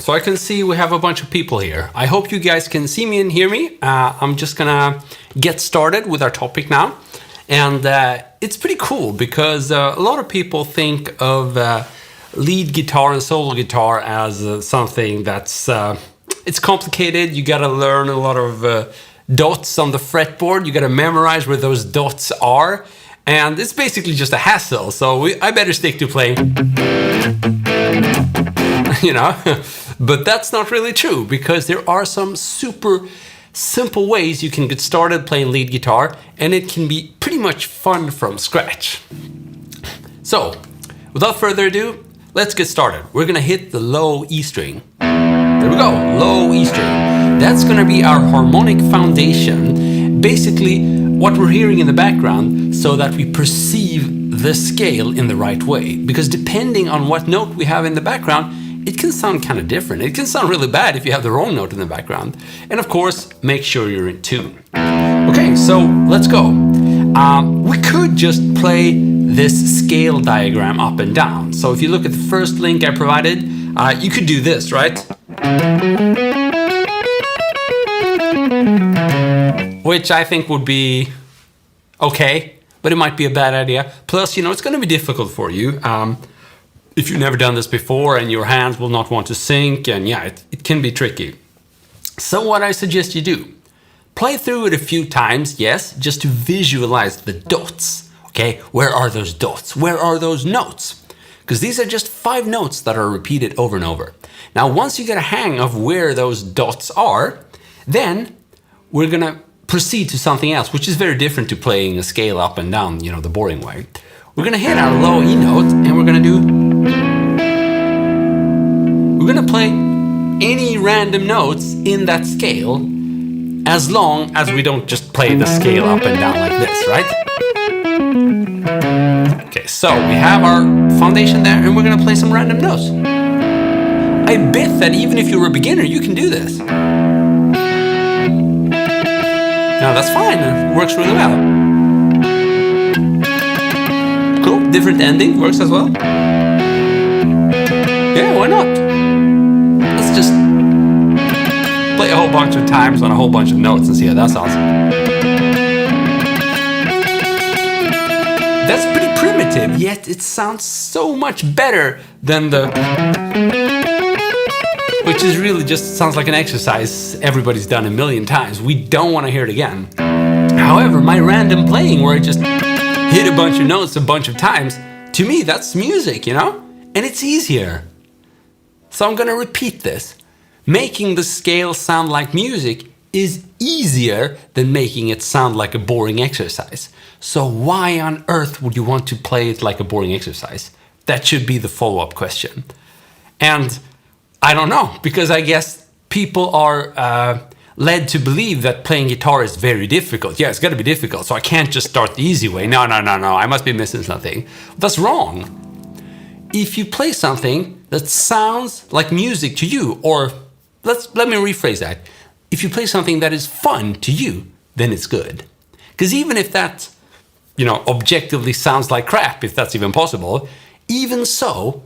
so I can see we have a bunch of people here. I hope you guys can see me and hear me. I'm just gonna get started with our topic now. And it's pretty cool because a lot of people think of lead guitar and solo guitar as something that's it's complicated. You gotta learn a lot of dots on the fretboard. You gotta memorize where those dots are. And it's basically just a hassle. So I better stick to playing, you know. But that's not really true because there are some super simple ways you can get started playing lead guitar, and it can be pretty much fun from scratch. So, without further ado, let's get started. We're gonna hit the low E string. There we go, low E string. That's gonna be our harmonic foundation. Basically, what we're hearing in the background so that we perceive the scale in the right way. Because depending on what note we have in the background, it can sound kind of different. It can sound really bad if you have the wrong note in the background. And of course, make sure you're in tune. Okay, so let's go. We could just play this scale diagram up and down. So if you look at the first link I provided, you could do this, right? Which I think would be okay, but it might be a bad idea. Plus, you know, it's going to be difficult for you. If you've never done this before and your hands will not want to sync, and yeah, it can be tricky. So what I suggest you do, play through it a few times, yes, just to visualize the dots. Okay, where are those dots? Where are those notes? Because these are just 5 notes that are repeated over and over. Now, once you get a hang of where those dots are, then we're gonna proceed to something else, which is very different to playing a scale up and down, you know, the boring way. We're gonna hit our low E note and we're gonna play any random notes in that scale as long as we don't just play the scale up and down like this, right? Okay, so we have our foundation there and we're gonna play some random notes. I bet that even if you're a beginner, you can do this. Now that's fine, it works really well. Cool, different ending works as well. Yeah, why not? Let's just play a whole bunch of times on a whole bunch of notes and see how that sounds. That's pretty primitive, yet it sounds so much better than the... Which is really just sounds like an exercise everybody's done a million times. We don't want to hear it again. However, my random playing where I just hit a bunch of notes a bunch of times, to me that's music, you know? And it's easier. So I'm gonna repeat this. Making the scale sound like music is easier than making it sound like a boring exercise. So why on earth would you want to play it like a boring exercise? That should be the follow-up question. And I don't know, because I guess people are led to believe that playing guitar is very difficult. Yeah, it's got to be difficult, so I can't just start the easy way. No, I must be missing something. That's wrong. If you play something that sounds like music to you, or let me rephrase that. If you play something that is fun to you, then it's good. Because even if that, you know, objectively sounds like crap, if that's even possible, even so,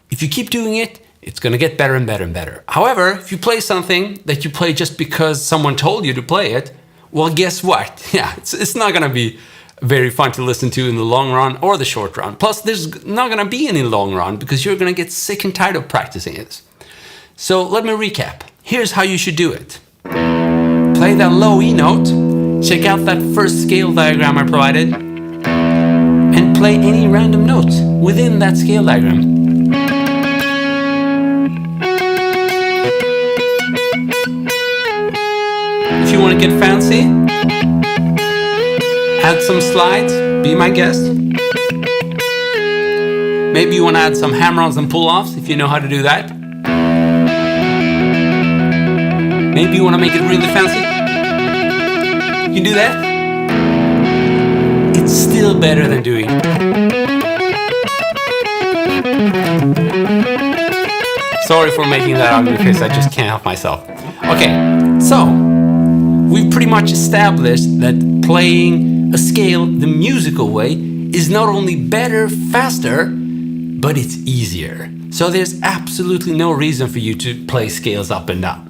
if you keep doing it, it's going to get better and better and better. However, if you play something that you play just because someone told you to play it, well, guess what? Yeah, it's not going to be very fun to listen to in the long run or the short run. Plus, there's not going to be any long run because you're going to get sick and tired of practicing it. So let me recap. Here's how you should do it. Play that low E note, check out that first scale diagram I provided, and play any random notes within that scale diagram. If you want to get fancy, add some slides, be my guest. Maybe you want to add some hammer-ons and pull-offs if you know how to do that. Maybe you want to make it really fancy. You can do that. It's still better than doing. Sorry for making that ugly face, I just can't help myself. Okay, so we've pretty much established that playing a scale the musical way is not only better, faster, but it's easier. So there's absolutely no reason for you to play scales up and down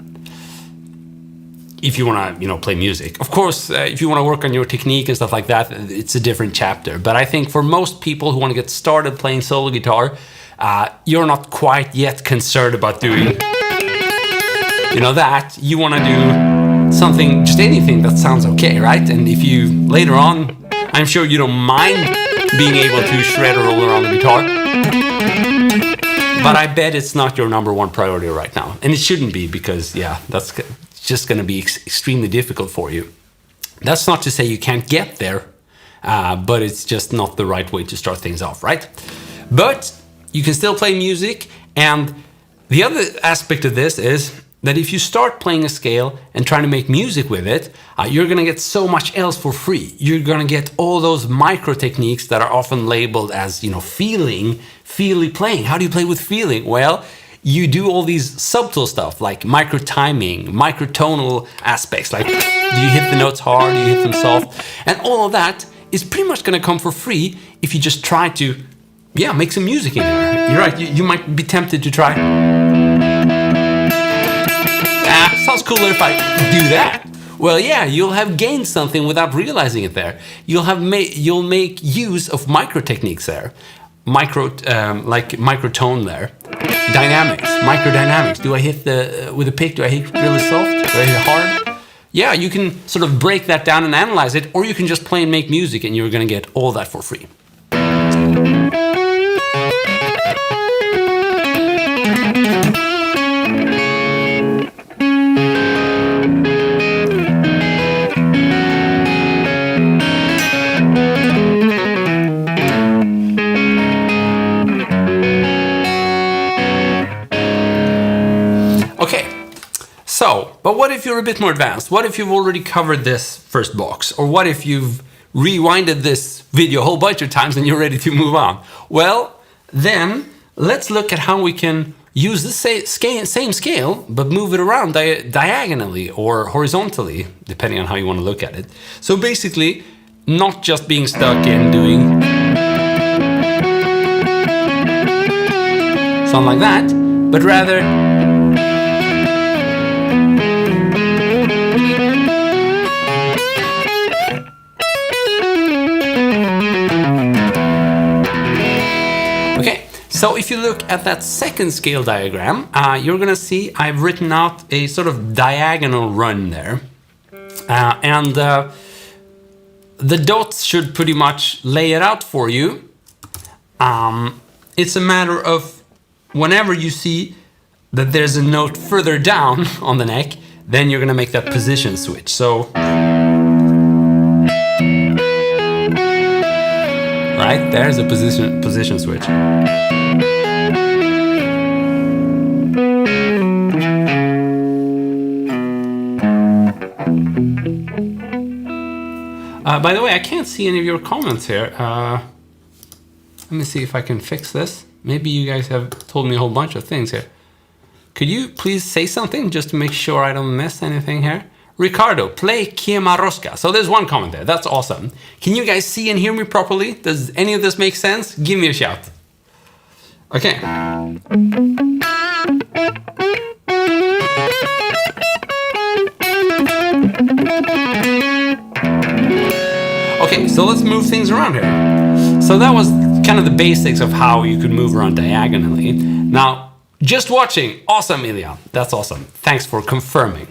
if you want to, play music. Of course, if you want to work on your technique and stuff like that, it's a different chapter. But I think for most people who want to get started playing solo guitar, you're not quite yet concerned about doing, that. You want to do something, just anything that sounds okay, right? And if you, later on, I'm sure you don't mind being able to shred or roll around the guitar. But I bet it's not your number one priority right now. And it shouldn't be, because, that's just going to be extremely difficult for you. That's not to say you can't get there, but it's just not the right way to start things off, right? But you can still play music, and the other aspect of this is that if you start playing a scale and trying to make music with it, you're going to get so much else for free. You're going to get all those micro techniques that are often labeled as, feely playing. How do you play with feeling? Well, you do all these subtle stuff like micro timing, microtonal aspects, like do you hit the notes hard, do you hit them soft? And all of that is pretty much going to come for free if you just try to, make some music in there. You're right, you might be tempted to try. Sounds cooler if I do that. Well, you'll have gained something without realizing it there. You'll make use of micro techniques there. Like microtone there. Dynamics, microdynamics. Do I hit with a pick, do I hit really soft? Do I hit hard? Yeah, you can sort of break that down and analyze it, or you can just play and make music and you're gonna get all that for free. But what if you're a bit more advanced? What if you've already covered this first box? Or what if you've rewinded this video a whole bunch of times and you're ready to move on? Well, then let's look at how we can use the same scale, but move it around diagonally or horizontally, depending on how you want to look at it. So basically, not just being stuck in doing something like that, but rather so if you look at that second scale diagram, you're gonna see I've written out a sort of diagonal run there. And the dots should pretty much lay it out for you. It's a matter of whenever you see that there's a note further down on the neck, then you're gonna make that position switch. So, right, there's a position switch. By the way, I can't see any of your comments here. Let me see if I can fix this. Maybe you guys have told me a whole bunch of things here. Could you please say something just to make sure I don't miss anything here? Ricardo, play Kiemarosca. So there's one comment there. That's awesome. Can you guys see and hear me properly? Does any of this make sense? Give me a shout. Okay. Okay, so let's move things around here. So that was kind of the basics of how you could move around diagonally. Now, just watching. Awesome, Ilya. That's awesome. Thanks for confirming.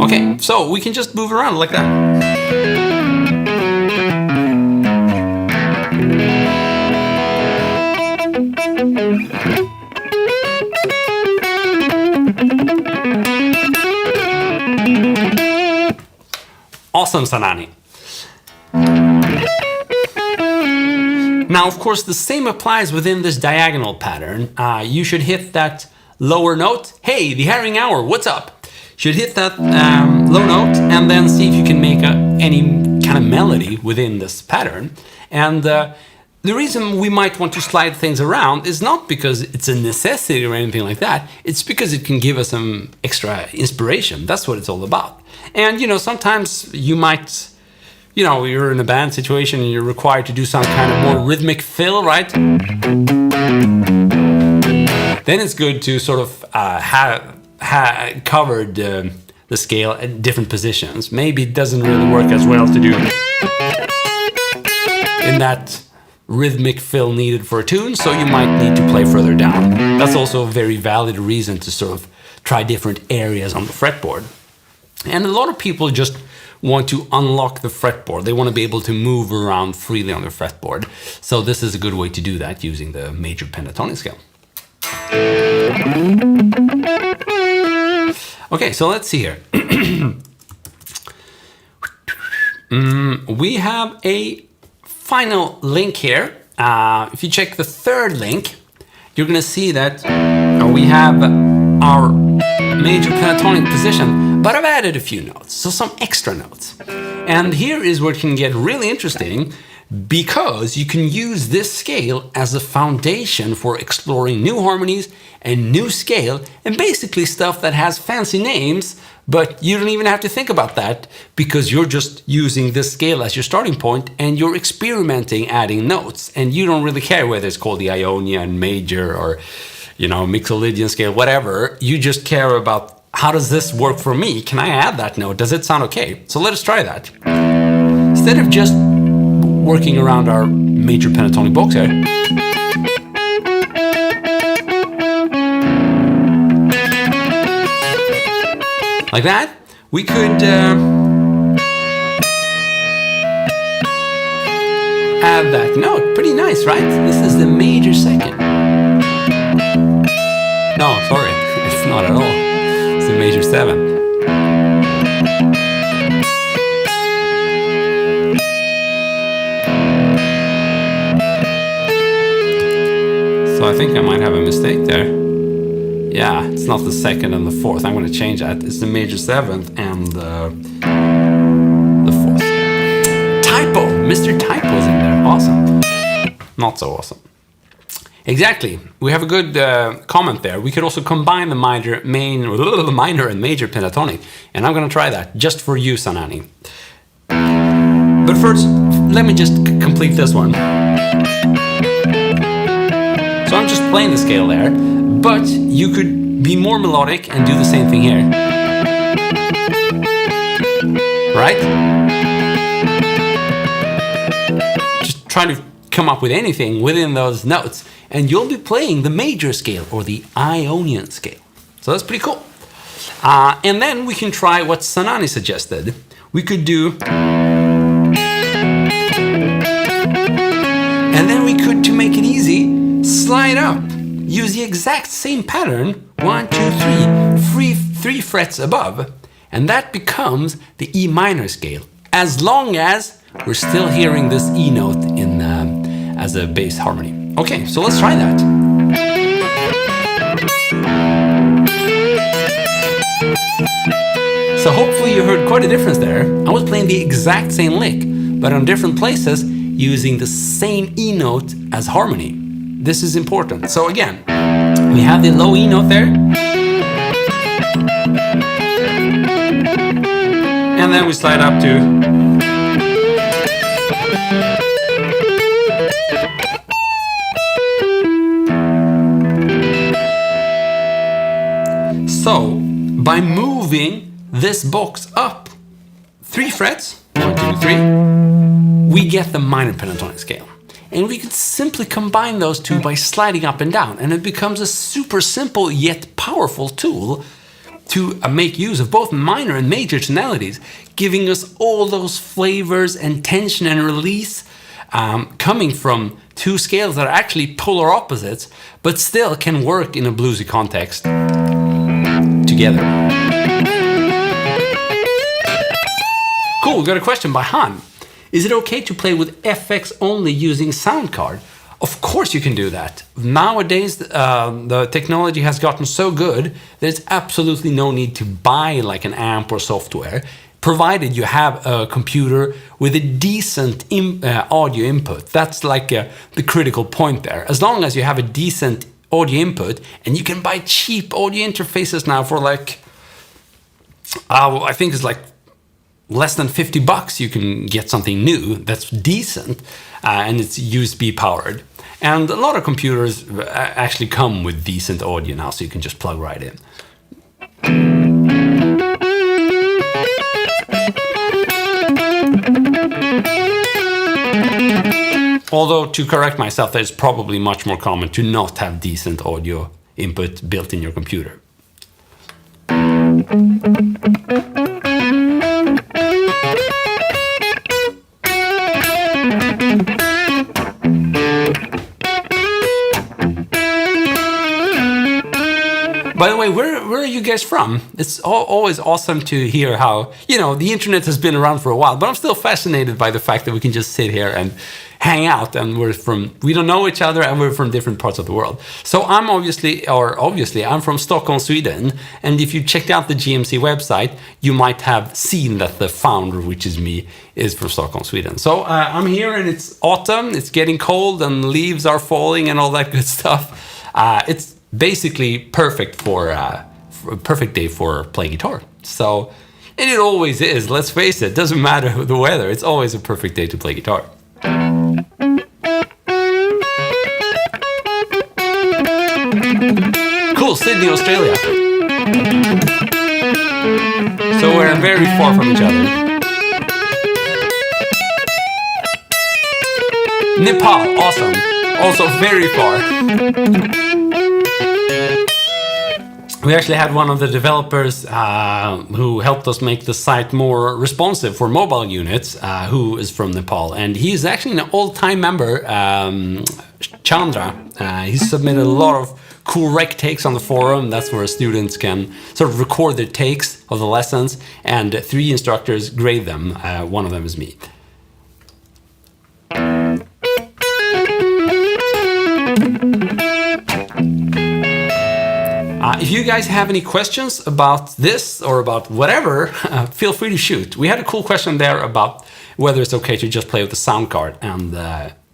Okay, so we can just move around like that. Awesome, Sanani. Now, of course, the same applies within this diagonal pattern. You should hit that lower note. Hey, the herring hour, what's up? Should hit that low note and then see if you can make any kind of melody within this pattern. And the reason we might want to slide things around is not because it's a necessity or anything like that. It's because it can give us some extra inspiration. That's what it's all about. And, sometimes you might, you're in a band situation and you're required to do some kind of more rhythmic fill, right? Then it's good to sort of have covered the scale at different positions. Maybe it doesn't really work as well to do in that rhythmic fill needed for a tune, so you might need to play further down. That's also a very valid reason to sort of try different areas on the fretboard. And a lot of people just want to unlock the fretboard. They want to be able to move around freely on the fretboard. So this is a good way to do that using the major pentatonic scale. Okay, so let's see here. We have a final link here. If you check the third link, you're going to see that we have our major pentatonic position, but I've added a few notes, so some extra notes. And here is where it can get really interesting, because you can use this scale as a foundation for exploring new harmonies and new scale, and basically stuff that has fancy names, but you don't even have to think about that because you're just using this scale as your starting point and you're experimenting adding notes, and you don't really care whether it's called the Ionian major or Mixolydian scale, whatever. You just care about, how does this work for me? Can I add that note? Does it sound okay? So let us try that. Instead of just working around our major pentatonic box here, like that, we could add that note. Pretty nice, right? This is the major second. No, sorry, it's not at all. It's the major 7. So I think I might have a mistake there. Yeah, it's not the 2nd and the 4th. I'm going to change that. It's the major 7th and the 4th. Typo! Mr. Typo's in there. Awesome. Not so awesome. Exactly. We have a good comment there. We could also combine the minor and major pentatonic. And I'm going to try that just for you, Sanani. But first, let me just complete this one. So I'm just playing the scale there, but you could be more melodic and do the same thing here. Right? Just try to come up with anything within those notes, and you'll be playing the major scale or the Ionian scale. So that's pretty cool. And then we can try what Sanani suggested. We could do... And then we could, to make it easy, slide up, use the exact same pattern, 1, 2, 3, 3 frets above, and that becomes the E minor scale, as long as we're still hearing this E note in as a bass harmony. Okay, so let's try that. So hopefully you heard quite a difference there. I was playing the exact same lick, but on different places, using the same E note as harmony. This is important. So again, we have the low E note there. And then we slide up to... So, by moving this box up 3 frets, 1, 2, 3, we get the minor pentatonic scale. And we could simply combine those two by sliding up and down, and it becomes a super simple yet powerful tool to make use of both minor and major tonalities, giving us all those flavors and tension and release coming from two scales that are actually polar opposites, but still can work in a bluesy context together. Cool, we got a question by Han. Is it okay to play with FX only using sound card? Of course you can do that. Nowadays, the technology has gotten so good that there's absolutely no need to buy like an amp or software. provided you have a computer with a decent audio input. That's like the critical point there. As long as you have a decent audio input, and you can buy cheap audio interfaces now for like, I think it's like less than $50, you can get something new that's decent, and it's USB powered. And a lot of computers actually come with decent audio now, so you can just plug right in. Although, to correct myself, it's probably much more common to not have decent audio input built in your computer. By the way, where are you guys from? It's always awesome to hear how, the internet has been around for a while, but I'm still fascinated by the fact that we can just sit here and hang out, and we don't know each other, and we're from different parts of the world. So I'm obviously I'm from Stockholm, Sweden, and if you checked out the GMC website, you might have seen that the founder, which is me, is from Stockholm, Sweden. So I'm here, and it's autumn, it's getting cold, and leaves are falling, and all that good stuff. It's basically perfect for a perfect day for playing guitar. So, and it always is, let's face it, doesn't matter the weather, it's always a perfect day to play guitar. Cool, Sydney, Australia. So we're very far from each other. Nepal, awesome. Also very far. We actually had one of the developers who helped us make the site more responsive for mobile units, who is from Nepal. And he's actually an old-time member, Chandra. He's submitted a lot of cool rec takes on the forum. That's where students can sort of record their takes of the lessons, and 3 instructors grade them. One of them is me. If you guys have any questions about this or about whatever, feel free to shoot. We had a cool question there about whether it's okay to just play with the sound card. And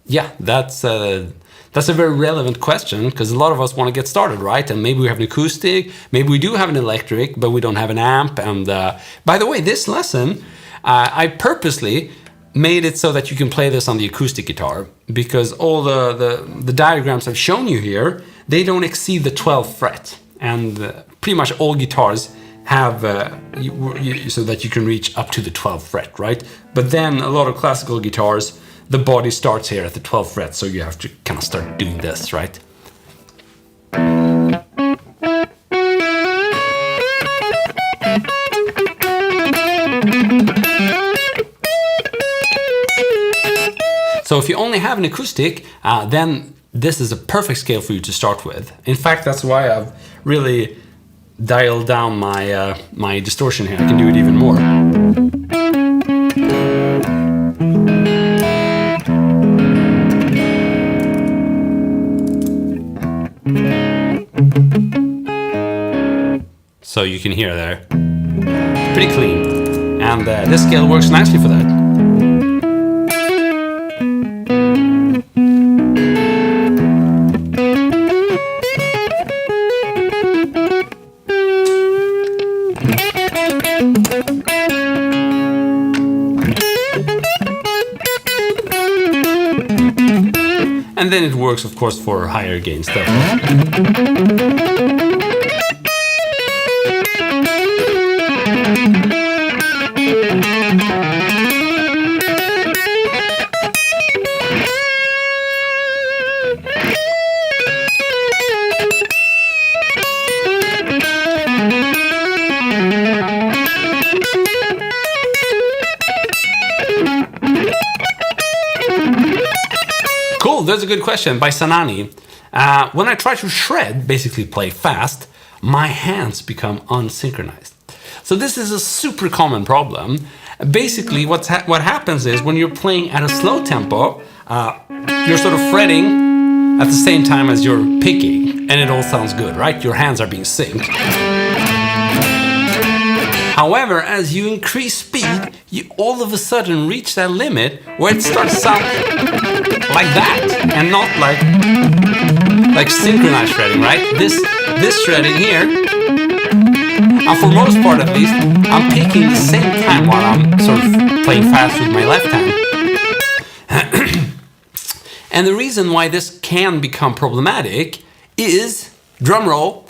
yeah, that's a very relevant question, because a lot of us want to get started, right? And maybe we have an acoustic, maybe we do have an electric, but we don't have an amp. And by the way, this lesson, I purposely made it so that you can play this on the acoustic guitar, because all the diagrams I've shown you here, they don't exceed the 12th fret. And pretty much all guitars have so that you can reach up to the 12th fret, right? But then a lot of classical guitars, the body starts here at the 12th fret, so you have to kind of start doing this, right? So if you only have an acoustic, then this is a perfect scale for you to start with. In fact, that's why I've really dialed down my my distortion here. I can do it even more. So you can hear there. It's pretty clean. And this scale works nicely for that. And then it works, of course, for higher gain stuff. Cool, that's a good question by Sanani. When I try to shred, basically play fast, my hands become unsynchronized. So this is a super common problem. Basically, what happens is when you're playing at a slow tempo, you're sort of fretting at the same time as you're picking, and it all sounds good, right? Your hands are being synced. However, as you increase speed, you all of a sudden reach that limit where it starts sounding like that, and not like synchronized shredding, right? This shredding here, and for most part at least, I'm picking the same time while I'm sort of playing fast with my left hand. And the reason why this can become problematic is, drum roll,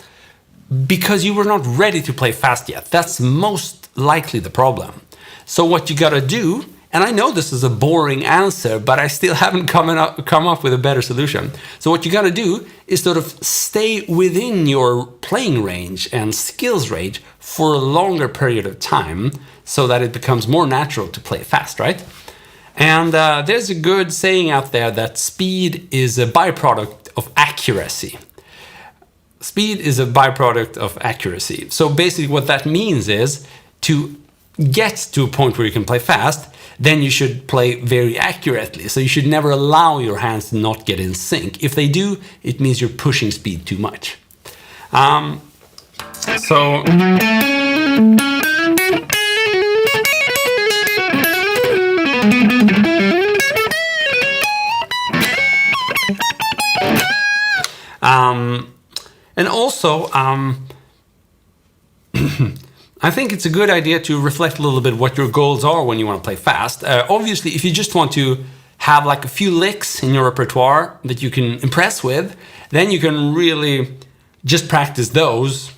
because you were not ready to play fast yet. That's most likely the problem. So what you gotta do, and I know this is a boring answer, but I still haven't come up with a better solution. So what you gotta do is sort of stay within your playing range and skills range for a longer period of time so that it becomes more natural to play fast, right? And there's a good saying out there that speed is a byproduct of accuracy. Speed is a byproduct of accuracy. So basically what that means is to get to a point where you can play fast, then you should play very accurately. So you should never allow your hands to not get in sync. If they do, it means you're pushing speed too much. And also, I think it's a good idea to reflect a little bit what your goals are when you want to play fast. Obviously, if you just want to have like a few licks in your repertoire that you can impress with, then you can really just practice those,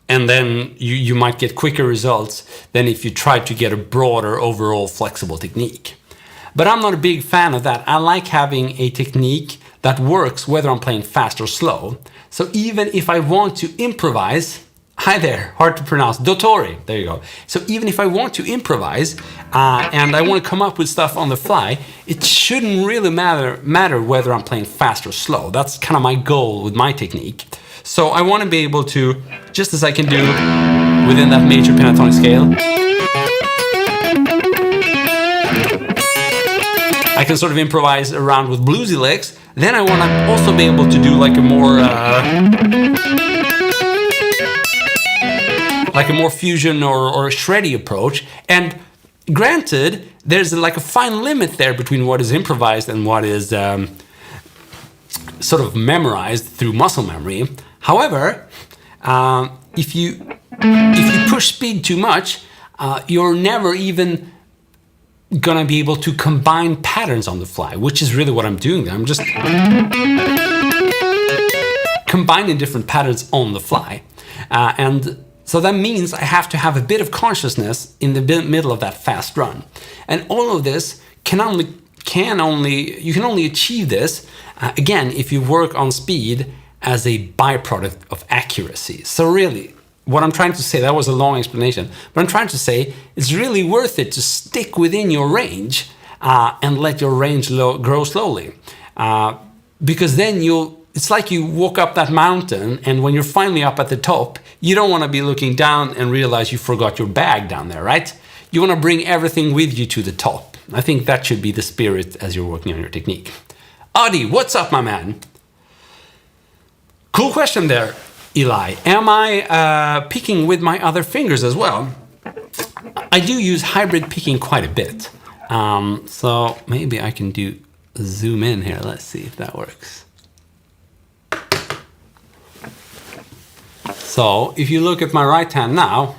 and then you might get quicker results than if you try to get a broader overall flexible technique. But I'm not a big fan of that. I like having a technique that works whether I'm playing fast or slow. So even if I want to improvise, hi there, hard to pronounce, dottori, there you go. So even if I want to improvise and I want to come up with stuff on the fly, it shouldn't really matter whether I'm playing fast or slow. That's kind of my goal with my technique. So I want to be able to, just as I can do within that major pentatonic scale, I can sort of improvise around with bluesy licks. Then I want to also be able to do like a more fusion or a shreddy approach. And granted, there's like a fine limit there between what is improvised and what is sort of memorized through muscle memory. However, if you push speed too much, you're never even gonna be able to combine patterns on the fly, which is really what I'm doing there. I'm just combining different patterns on the fly. And so that means I have to have a bit of consciousness in the middle of that fast run. And all of this you can only achieve this, again, if you work on speed as a byproduct of accuracy. So really, what I'm trying to say, that was a long explanation, but I'm trying to say it's really worth it to stick within your range and let your range grow slowly. Because then it's like you walk up that mountain, and when you're finally up at the top, you don't want to be looking down and realize you forgot your bag down there, right? You want to bring everything with you to the top. I think that should be the spirit as you're working on your technique. Adi, what's up, my man? Cool question there, Eli. Am I picking with my other fingers as well? I do use hybrid picking quite a bit. So maybe I can zoom in here. Let's see if that works. So if you look at my right hand now,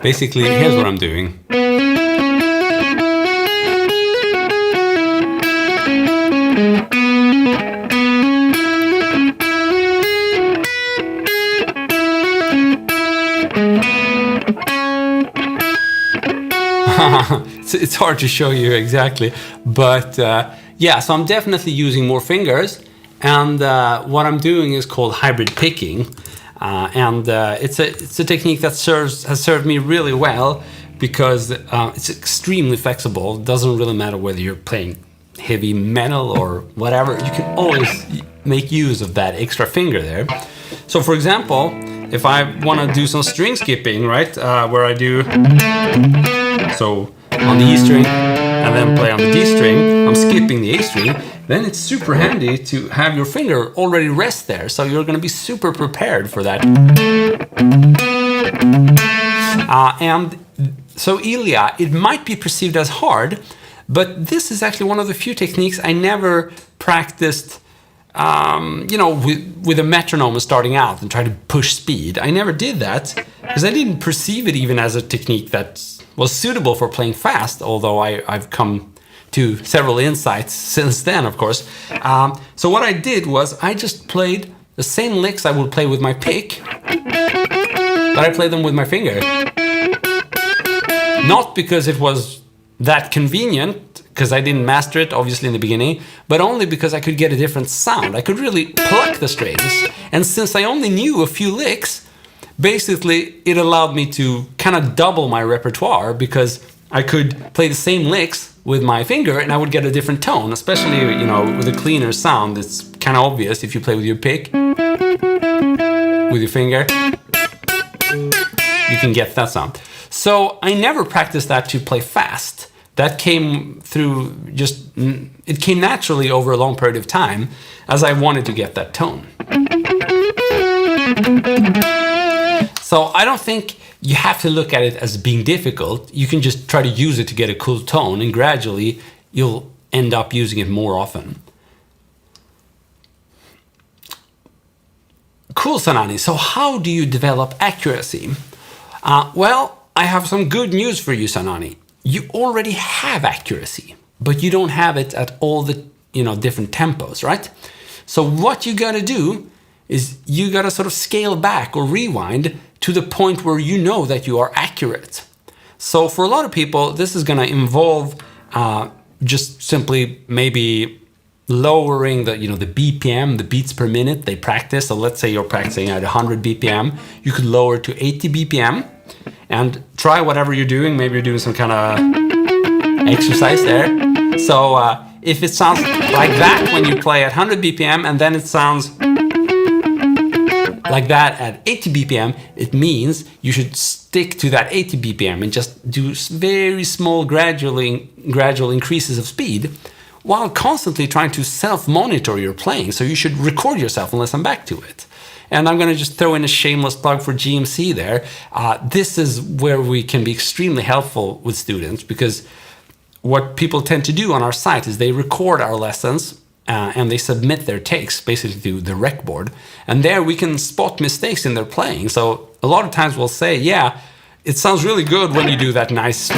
basically here's what I'm doing. It's hard to show you exactly, but yeah, so I'm definitely using more fingers, and what I'm doing is called hybrid picking, and it's a technique that has served me really well because it's extremely flexible. It doesn't really matter whether you're playing heavy metal or whatever. You can always make use of that extra finger there. So for example, if I want to do some string skipping, right, where I do, so on the E string, and then play on the D string, I'm skipping the A string, then it's super handy to have your finger already rest there. So you're going to be super prepared for that. And so Ilya, it might be perceived as hard, but this is actually one of the few techniques I never practiced, with a metronome starting out and try to push speed. I never did that because I didn't perceive it even as a technique that was suitable for playing fast, although I've come to several insights since then, of course. So what I did was I just played the same licks I would play with my pick, but I played them with my finger. Not because it was that convenient, because I didn't master it obviously in the beginning, but only because I could get a different sound. I could really pluck the strings, and since I only knew a few licks, basically it allowed me to kind of double my repertoire, because I could play the same licks with my finger and I would get a different tone, especially with a cleaner sound. It's kind of obvious if you play with your pick, with your finger, you can get that sound. So I never practiced that to play fast. That came through it came naturally over a long period of time as I wanted to get that tone. So I don't think you have to look at it as being difficult. You can just try to use it to get a cool tone, and gradually you'll end up using it more often. Cool, Sanani. So how do you develop accuracy? Well, I have some good news for you, Sanani. You already have accuracy, but you don't have it at all the different tempos, right? So what you gotta do is you gotta sort of scale back or rewind to the point where you know that you are accurate. So for a lot of people, this is gonna involve just simply maybe lowering the BPM, the beats per minute they practice. So let's say you're practicing at 100 BPM, you could lower to 80 BPM. And try whatever you're doing. Maybe you're doing some kind of exercise there. So if it sounds like that when you play at 100 BPM and then it sounds like that at 80 BPM, it means you should stick to that 80 BPM and just do very small gradual increases of speed while constantly trying to self-monitor your playing. So you should record yourself and listen back to it. And I'm going to just throw in a shameless plug for GMC there. This is where we can be extremely helpful with students, because what people tend to do on our site is they record our lessons and they submit their takes basically to the rec board. And there we can spot mistakes in their playing. So a lot of times we'll say, yeah, it sounds really good when you do that nice.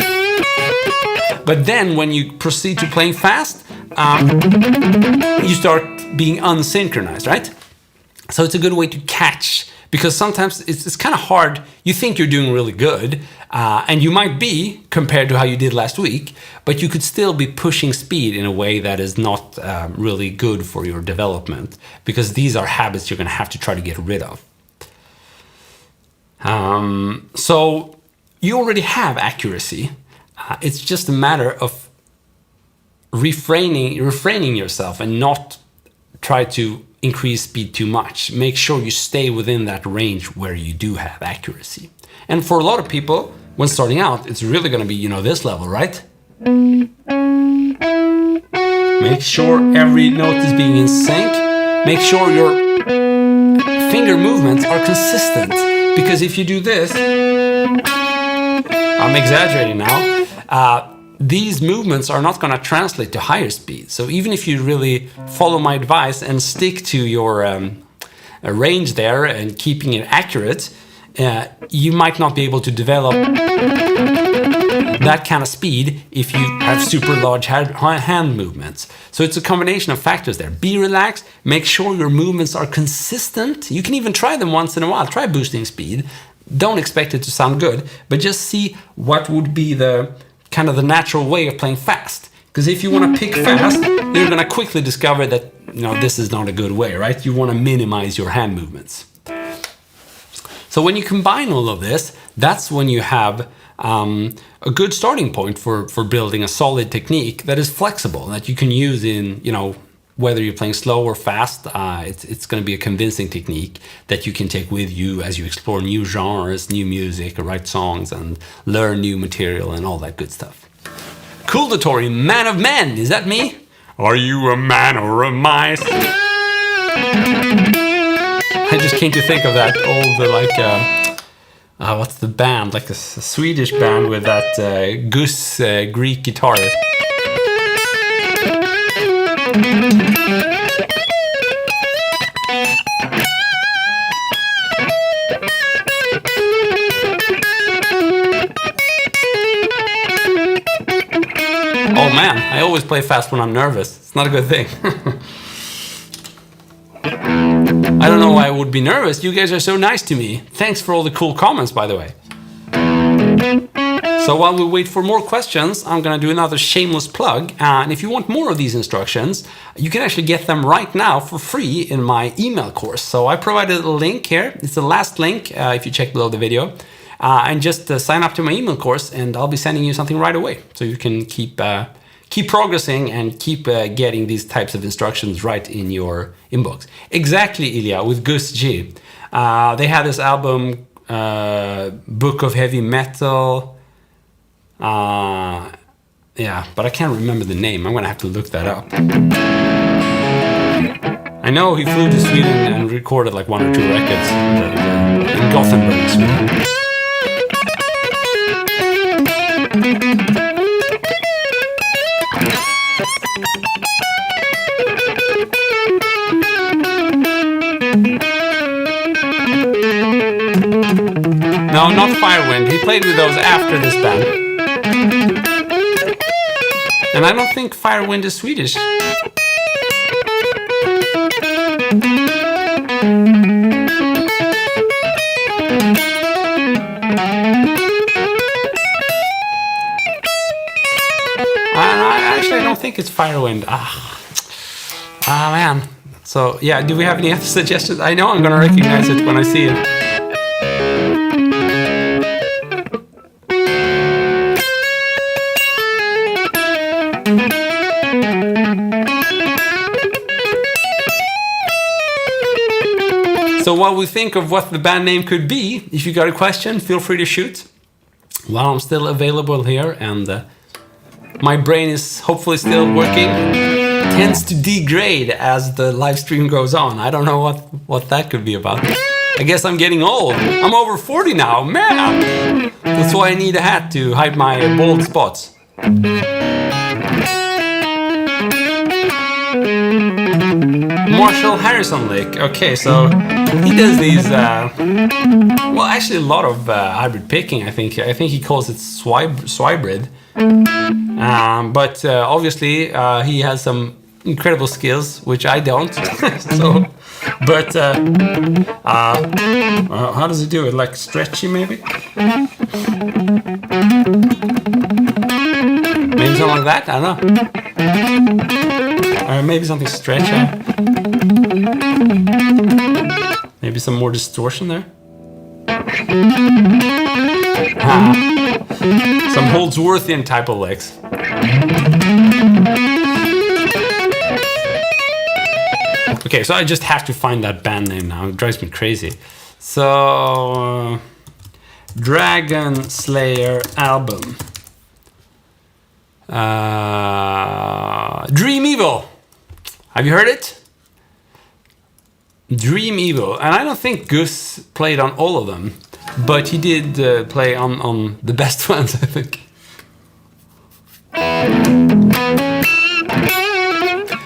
But then when you proceed to playing fast, you start being unsynchronized, right? So it's a good way to catch, because sometimes it's kind of hard. You think you're doing really good, and you might be compared to how you did last week, but you could still be pushing speed in a way that is not really good for your development, because these are habits you're going to have to try to get rid of. So you already have accuracy. It's just a matter of refraining yourself and not try to increase speed too much. Make sure you stay within that range where you do have accuracy. And for a lot of people, when starting out, it's really going to be, this level, right? Make sure every note is being in sync. Make sure your finger movements are consistent. Because if you do this, I'm exaggerating now, these movements are not going to translate to higher speed. So even if you really follow my advice and stick to your range there and keeping it accurate, you might not be able to develop that kind of speed if you have super large hand movements. So it's a combination of factors there. Be relaxed, make sure your movements are consistent. You can even try them once in a while. Try boosting speed. Don't expect it to sound good, but just see what would be the kind of the natural way of playing fast. Because if you want to pick fast, you're going to quickly discover that this is not a good way, right? You want to minimize your hand movements. So when you combine all of this, that's when you have a good starting point for building a solid technique that is flexible, that you can use in whether you're playing slow or fast. It's going to be a convincing technique that you can take with you as you explore new genres, new music, or write songs and learn new material and all that good stuff. Kuldatory, man of men, is that me? Are you a man or a mice? I just came to think of that old, what's the band? Like a Swedish band with that Gus Greek guitarist. Oh man, I always play fast when I'm nervous. It's not a good thing. I don't know why I would be nervous. You guys are so nice to me. Thanks for all the cool comments, by the way. So while we wait for more questions, I'm gonna do another shameless plug. And if you want more of these instructions, you can actually get them right now for free in my email course. So I provided a link here. It's the last link if you check below the video. And just sign up to my email course and I'll be sending you something right away. So you can keep progressing and keep getting these types of instructions right in your inbox. Exactly, Ilya, with Gus G. They had this album, Book of Heavy Metal. Yeah, but I can't remember the name. I'm gonna have to look that up. I know he flew to Sweden and recorded like 1 or 2 records in Gothenburg, Sweden. No, not Firewind. He played with those after this band. And I don't think Firewind is Swedish. Actually, I don't think it's Firewind. Ah, man. So, yeah, do we have any other suggestions? I know I'm gonna recognize it when I see it. So while we think of what the band name could be, if you got a question, feel free to shoot. While I'm still available here and my brain is hopefully still working, tends to degrade as the live stream goes on. I don't know what that could be about. I guess I'm getting old. I'm over 40 now, man! That's why I need a hat to hide my bald spots. Marshall Harrison Lick. Okay, so he does these. Well, actually, a lot of hybrid picking. I think he calls it swybrid. But obviously, he has some incredible skills, which I don't. So, but how does he do it? Like stretchy, maybe? Maybe something like that. I don't know. Or maybe something stretchy. Maybe some more distortion there. Some Holdsworthian type of licks. Okay, so I just have to find that band name now. It drives me crazy. So, Dragon Slayer album. Dream Evil. Have you heard it? Dream Evil. And I don't think Gus played on all of them, but he did play on the best ones, I think.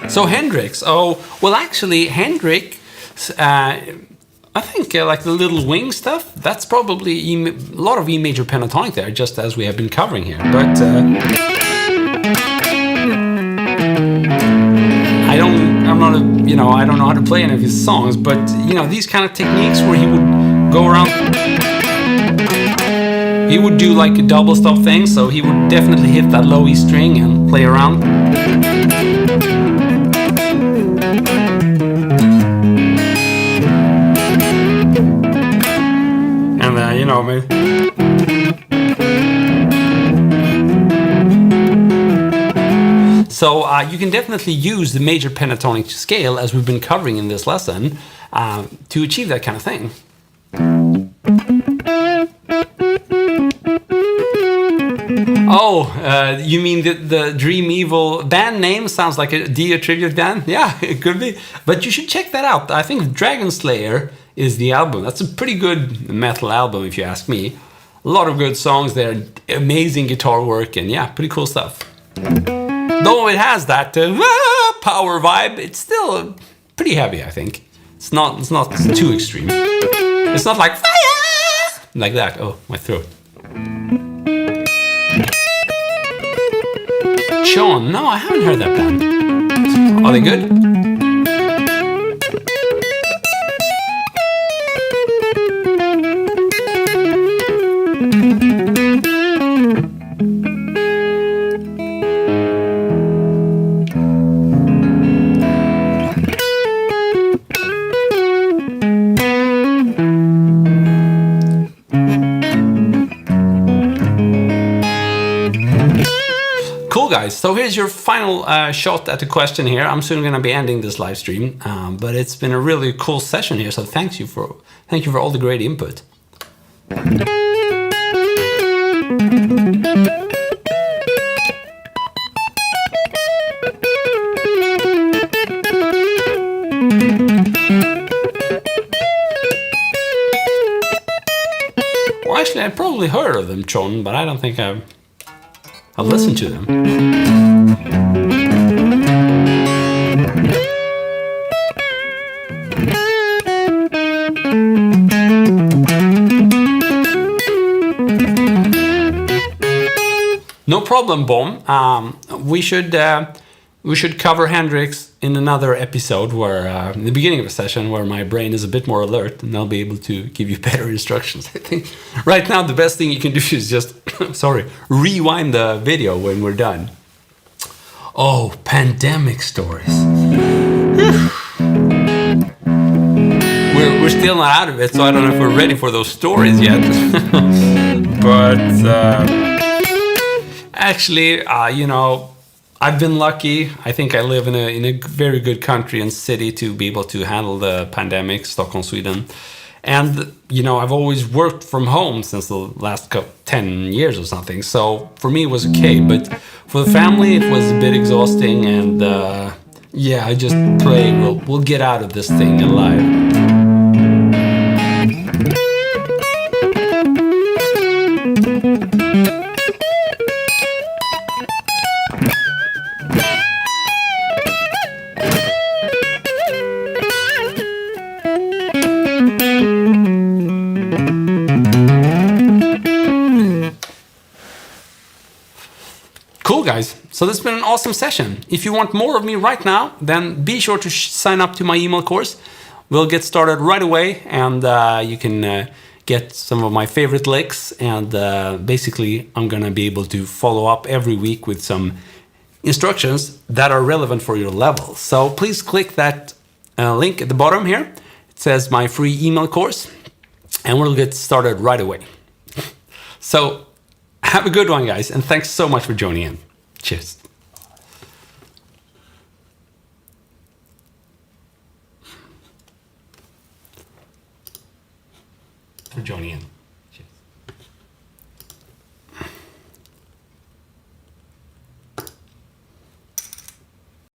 So Hendrix. Oh, well, actually, Hendrix, I think like the Little Wing stuff, that's probably a lot of E major pentatonic there, just as we have been covering here. But I don't know how to play any of his songs, but these kind of techniques where he would go around, he would do like a double stop thing, so he would definitely hit that low E string and play around. And maybe. So you can definitely use the major pentatonic scale, as we've been covering in this lesson, to achieve that kind of thing. Oh, you mean the Dream Evil band name sounds like a Dio tribute band? Yeah, it could be. But you should check that out. I think Dragon Slayer is the album. That's a pretty good metal album, if you ask me. A lot of good songs there, amazing guitar work, and yeah, pretty cool stuff. Though it has that power vibe, it's still pretty heavy, I think. It's not too extreme. It's not like fire like that. Oh, my throat. Sean, no, I haven't heard that band. Are they good? Guys, so here's your final shot at the question here. I'm soon going to be ending this live stream, but it's been a really cool session here, so thank you for all the great input. Well, actually, I probably heard of them, John, but I don't think I've listened to them. No problem, Bomb. We should cover Hendrix in another episode, where in the beginning of a session where my brain is a bit more alert, and I'll be able to give you better instructions. I think right now the best thing you can do is just rewind the video when we're done. Oh, pandemic stories. We're still not out of it, so I don't know if we're ready for those stories yet. But actually, I've been lucky. I think I live in a very good country and city to be able to handle the pandemic, Stockholm, Sweden. And, I've always worked from home since the last 10 years or something. So for me, it was okay. But for the family, it was a bit exhausting. And I just pray we'll get out of this thing alive. Cool, guys. So this has been an awesome session. If you want more of me right now, then be sure to sign up to my email course. We'll get started right away, and you can get some of my favorite licks. And basically, I'm going to be able to follow up every week with some instructions that are relevant for your level. So please click that link at the bottom here. It says my free email course, and we'll get started right away. So have a good one, guys, and thanks so much for joining in. Cheers. For joining in.